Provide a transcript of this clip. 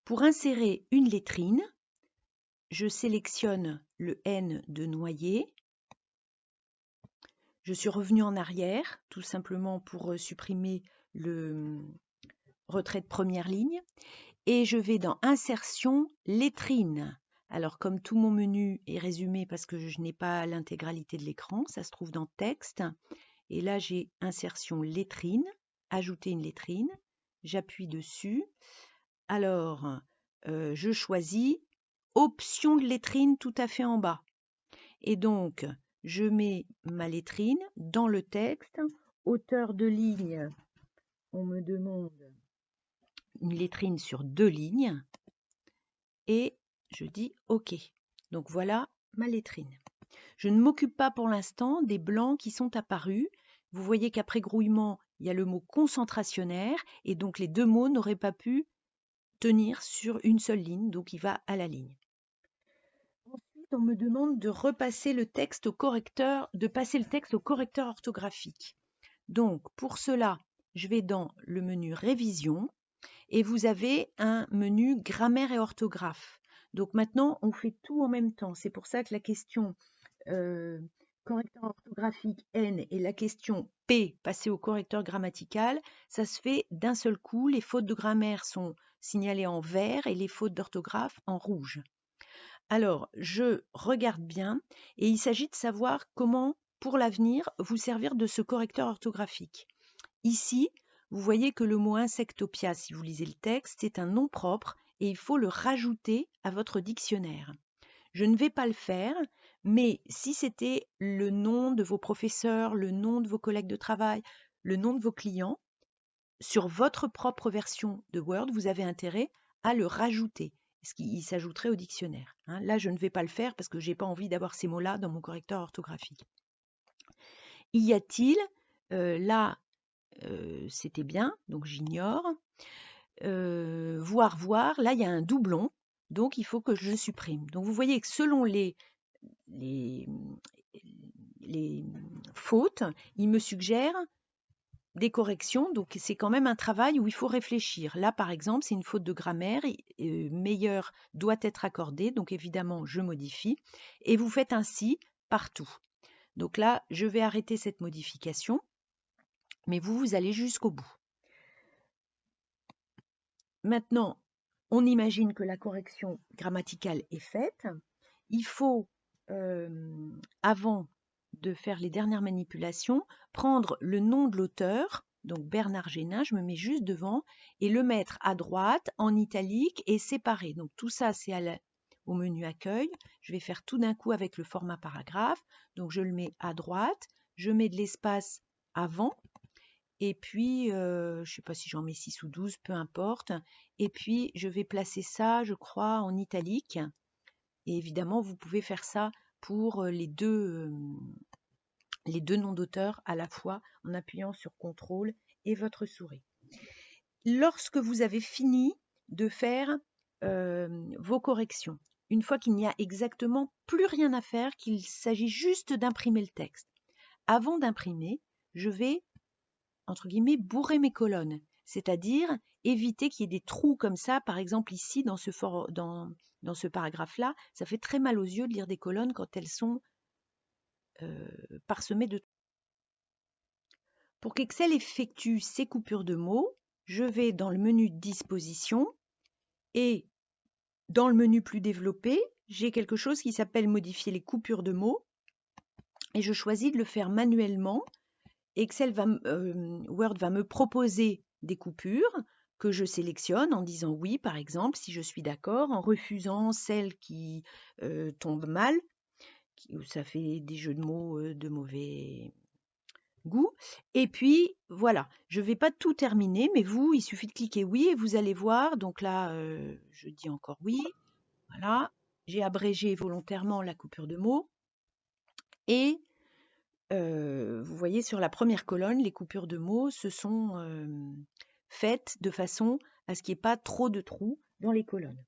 Pour insérer une lettrine, je sélectionne le N de noyer. Je suis revenue en arrière, tout simplement pour supprimer le retrait de première ligne. Et je vais dans Insertion, lettrine. Alors, comme tout mon menu est résumé parce que je n'ai pas l'intégralité de l'écran, ça se trouve dans Texte. Et là, j'ai Insertion, lettrine, Ajouter une lettrine. J'appuie dessus. Alors, je choisis Option de lettrine tout à fait en bas. Et donc, je mets ma lettrine dans le texte. Hauteur de ligne, on me demande une lettrine sur 2 lignes. Et je dis OK. Donc voilà ma lettrine. Je ne m'occupe pas pour l'instant des blancs qui sont apparus. Vous voyez qu'après grouillement, il y a le mot concentrationnaire et donc les deux mots n'auraient pas pu tenir sur une seule ligne, donc il va à la ligne. Ensuite, on me demande de repasser le texte au correcteur, de passer le texte au correcteur orthographique. Donc pour cela, je vais dans le menu Révision et vous avez un menu Grammaire et orthographe. Donc maintenant, on fait tout en même temps. C'est pour ça que la question correcteur orthographique N et la question P, passer au correcteur grammatical, ça se fait d'un seul coup. Les fautes de grammaire sont signalées en vert et les fautes d'orthographe en rouge. Alors, je regarde bien et il s'agit de savoir comment, pour l'avenir, vous servir de ce correcteur orthographique. Ici, vous voyez que le mot insectopia, si vous lisez le texte, c'est un nom propre et il faut le rajouter à votre dictionnaire. Je ne vais pas le faire, mais si c'était le nom de vos professeurs, le nom de vos collègues de travail, le nom de vos clients, sur votre propre version de Word, vous avez intérêt à le rajouter, ce qui s'ajouterait au dictionnaire. Là, je ne vais pas le faire parce que je n'ai pas envie d'avoir ces mots-là dans mon correcteur orthographique. Y a-t-il, là, c'était bien, donc j'ignore. Voir, là, il y a un doublon, donc il faut que je le supprime. Donc vous voyez que selon les fautes, il me suggère des corrections, donc c'est quand même un travail où il faut réfléchir. Là, par exemple, c'est une faute de grammaire, meilleur doit être accordé, donc évidemment, je modifie, et vous faites ainsi partout. Donc là, je vais arrêter cette modification, mais vous allez jusqu'au bout. Maintenant, on imagine que la correction grammaticale est faite. Il faut, avant de faire les dernières manipulations, prendre le nom de l'auteur, donc Bernard Génin, je me mets juste devant, et le mettre à droite, en italique et séparé. Donc tout ça, c'est au menu accueil. Je vais faire tout d'un coup avec le format paragraphe. Donc je le mets à droite, je mets de l'espace avant, et puis, je ne sais pas si j'en mets 6 ou 12, peu importe. Et puis, je vais placer ça, je crois, en italique. Et évidemment, vous pouvez faire ça pour les deux noms d'auteurs à la fois en appuyant sur CTRL et votre souris. Lorsque vous avez fini de faire vos corrections, une fois qu'il n'y a exactement plus rien à faire, qu'il s'agit juste d'imprimer le texte, avant d'imprimer, je vais entre guillemets, bourrer mes colonnes, c'est-à-dire éviter qu'il y ait des trous comme ça, par exemple ici dans ce paragraphe-là, ça fait très mal aux yeux de lire des colonnes quand elles sont parsemées de trous. Pour qu'Excel effectue ces coupures de mots, je vais dans le menu Disposition et dans le menu plus développé, j'ai quelque chose qui s'appelle Modifier les coupures de mots et je choisis de le faire manuellement. Word va me proposer des coupures que je sélectionne en disant oui, par exemple, si je suis d'accord, en refusant celles qui tombent mal, où ça fait des jeux de mots de mauvais goût. Et puis, voilà, je ne vais pas tout terminer, mais vous, il suffit de cliquer oui et vous allez voir. Donc là, je dis encore oui. Voilà, j'ai abrégé volontairement la coupure de mots. Et vous voyez sur la première colonne, les coupures de mots se sont faites de façon à ce qu'il n'y ait pas trop de trous dans les colonnes.